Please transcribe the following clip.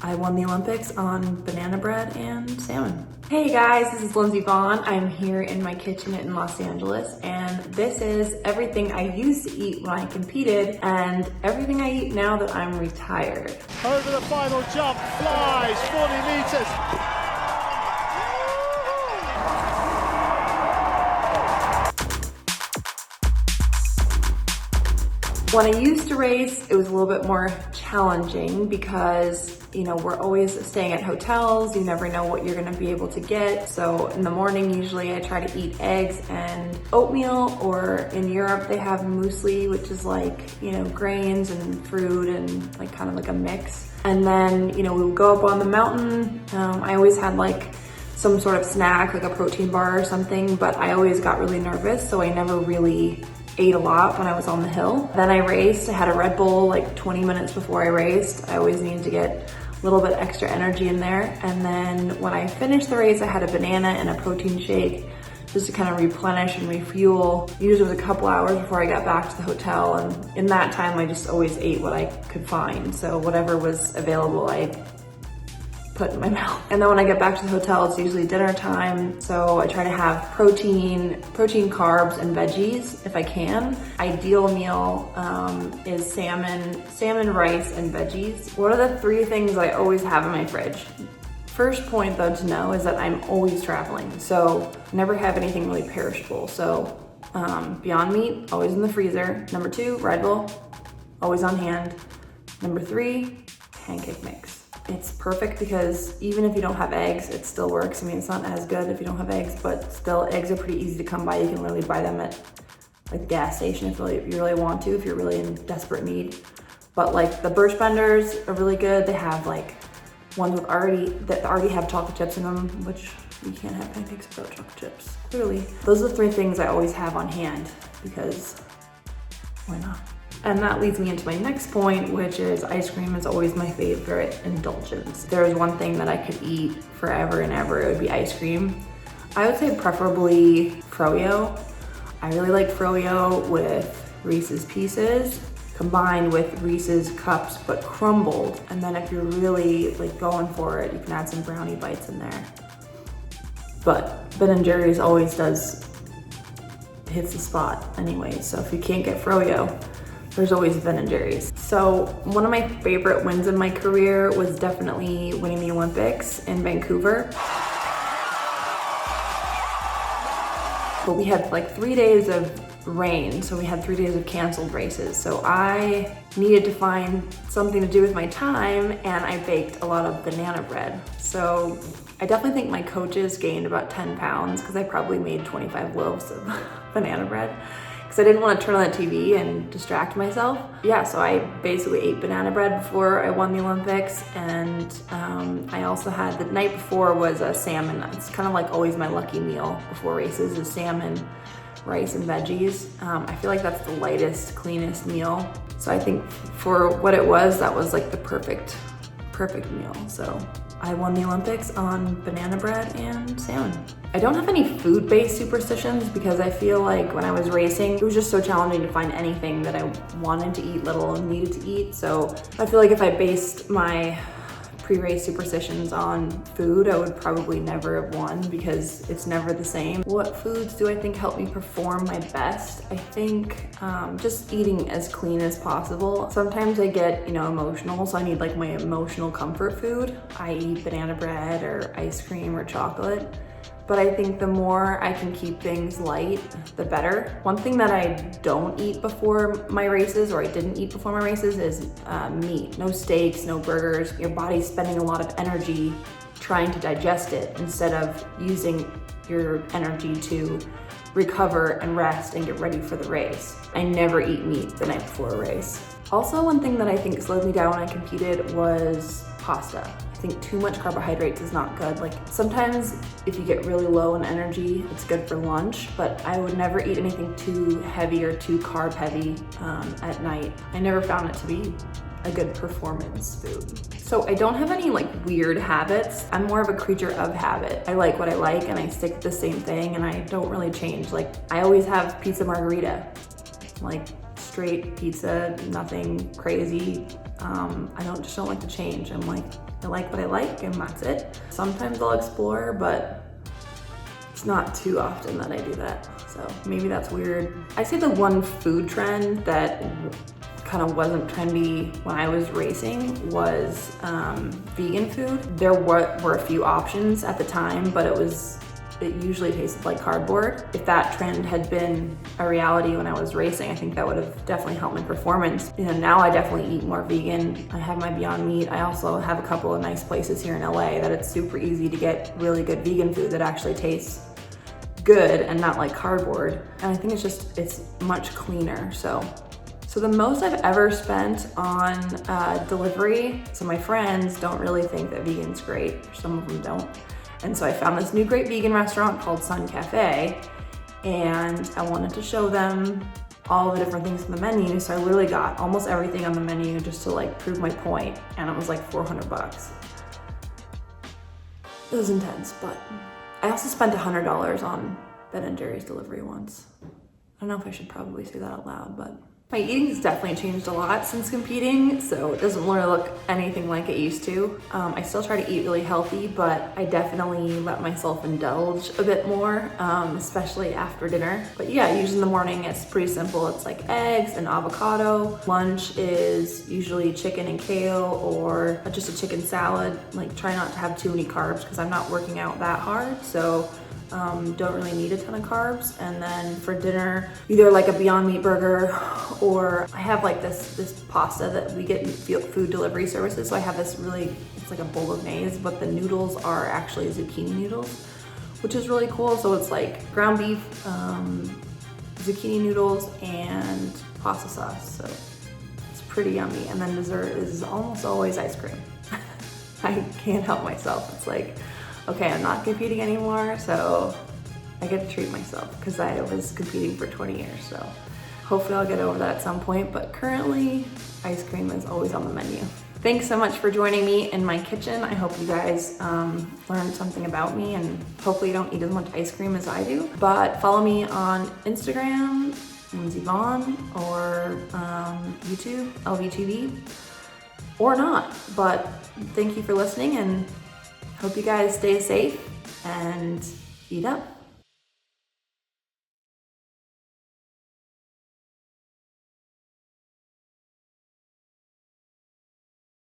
I won the Olympics on banana bread and salmon. Hey guys, this is Lindsey Vonn. I'm here in my kitchen in Los Angeles, and this is everything I used to eat when I competed and everything I eat now that I'm retired. Over the final jump, flies 40 meters. When I used to race, it was a little bit more challenging because, we're always staying at hotels. You never know what you're gonna be able to get. So in the morning, usually I try to eat eggs and oatmeal, or in Europe, they have muesli, which is like, grains and fruit and like kind of like a mix. And then, we would go up on the mountain. I always had like some sort of snack, like a protein bar or something, but I always got really nervous. So I never really ate a lot when I was on the hill. Then I raced. I had a Red Bull like 20 minutes before I raced. I always needed to get a little bit extra energy in there. And then when I finished the race, I had a banana and a protein shake just to kind of replenish and refuel. Usually it was a couple hours before I got back to the hotel. And in that time, I just always ate what I could find. So whatever was available, I put in my mouth. And then when I get back to the hotel, it's usually dinner time. So I try to have protein, carbs, and veggies if I can. Ideal meal is salmon, rice, and veggies. What are the 3 things I always have in my fridge? First point though to know is that I'm always traveling. So I never have anything really perishable. So Beyond Meat, always in the freezer. Number 2, Red Bull, always on hand. Number 3, pancake mix. It's perfect because even if you don't have eggs, it still works. I mean, it's not as good if you don't have eggs, but still eggs are pretty easy to come by. You can literally buy them at like the gas station if you really want to, if you're really in desperate need. But like the Birch Benders are really good. They have like ones that already have chocolate chips in them, which you can't have pancakes without chocolate chips, clearly. Those are the 3 things I always have on hand because why not? And that leads me into my next point, which is ice cream is always my favorite indulgence. If there was one thing that I could eat forever and ever, it would be ice cream. I would say preferably froyo. I really like froyo with Reese's Pieces combined with Reese's Cups, but crumbled. And then if you're really like going for it, you can add some brownie bites in there. But Ben & Jerry's always hits the spot anyway. So if you can't get froyo, there's always Ben & Jerry's. So one of my favorite wins in my career was definitely winning the Olympics in Vancouver. But we had like 3 days of rain, so we had 3 days of canceled races. So I needed to find something to do with my time, and I baked a lot of banana bread. So I definitely think my coaches gained about 10 pounds because I probably made 25 loaves of banana bread. I didn't want to turn on the TV and distract myself. Yeah, so I basically ate banana bread before I won the Olympics, and I also had, the night before was a salmon. It's kind of like always my lucky meal before races is salmon, rice, and veggies. I feel like that's the lightest, cleanest meal. So I think for what it was, that was like the perfect meal. So I won the Olympics on banana bread and salmon. I don't have any food-based superstitions because I feel like when I was racing, it was just so challenging to find anything that I wanted to eat, let alone needed to eat. So I feel like if I based my pre-race superstitions on food, I would probably never have won because it's never the same. What foods do I think help me perform my best? I think just eating as clean as possible. Sometimes I get, emotional, so I need like my emotional comfort food. I eat banana bread or ice cream or chocolate. But I think the more I can keep things light, the better. One thing that I don't eat before my races, or I didn't eat before my races, is meat. No steaks, no burgers. Your body's spending a lot of energy trying to digest it instead of using your energy to recover and rest and get ready for the race. I never eat meat the night before a race. Also, one thing that I think slowed me down when I competed was pasta. I think too much carbohydrates is not good. Like sometimes if you get really low in energy, it's good for lunch, but I would never eat anything too heavy or too carb heavy at night. I never found it to be a good performance food. So I don't have any like weird habits. I'm more of a creature of habit. I like what I like and I stick to the same thing and I don't really change. Like I always have pizza margarita, like straight pizza, nothing crazy, I just don't like to change. I like what I like and that's it. Sometimes I'll explore, but it's not too often that I do that. So maybe that's weird. I say the one food trend that kind of wasn't trendy when I was racing was vegan food. There were a few options at the time, but it usually tasted like cardboard. If that trend had been a reality when I was racing, I think that would have definitely helped my performance. You know, now I definitely eat more vegan. I have my Beyond Meat. I also have a couple of nice places here in LA that it's super easy to get really good vegan food that actually tastes good and not like cardboard. And I think it's much cleaner. So the most I've ever spent on delivery, so my friends don't really think that vegan's great, some of them don't. And so I found this new great vegan restaurant called Sun Cafe, and I wanted to show them all the different things on the menu. So I literally got almost everything on the menu just to like prove my point, and it was like $400. It was intense, but I also spent $100 on Ben & Jerry's delivery once. I don't know if I should probably say that out loud, but my eating has definitely changed a lot since competing, so it doesn't really look anything like it used to. I still try to eat really healthy, but I definitely let myself indulge a bit more, especially after dinner. But yeah, usually in the morning it's pretty simple. It's like eggs and avocado. Lunch is usually chicken and kale or just a chicken salad. Like, try not to have too many carbs because I'm not working out that hard, so don't really need a ton of carbs. And then for dinner, either like a Beyond Meat burger, or I have like this pasta that we get in food delivery services. So I have this it's like a bolognese, but the noodles are actually zucchini noodles, which is really cool. So it's like ground beef, zucchini noodles, and pasta sauce. So it's pretty yummy. And then dessert is almost always ice cream. I can't help myself. It's like, okay, I'm not competing anymore, so I get to treat myself because I was competing for 20 years, so hopefully I'll get over that at some point, but currently ice cream is always on the menu. Thanks so much for joining me in my kitchen. I hope you guys learned something about me, and hopefully you don't eat as much ice cream as I do. But follow me on Instagram, Lindsey Vonn, or YouTube, LVTV, or not. But thank you for listening, and hope you guys stay safe and eat up.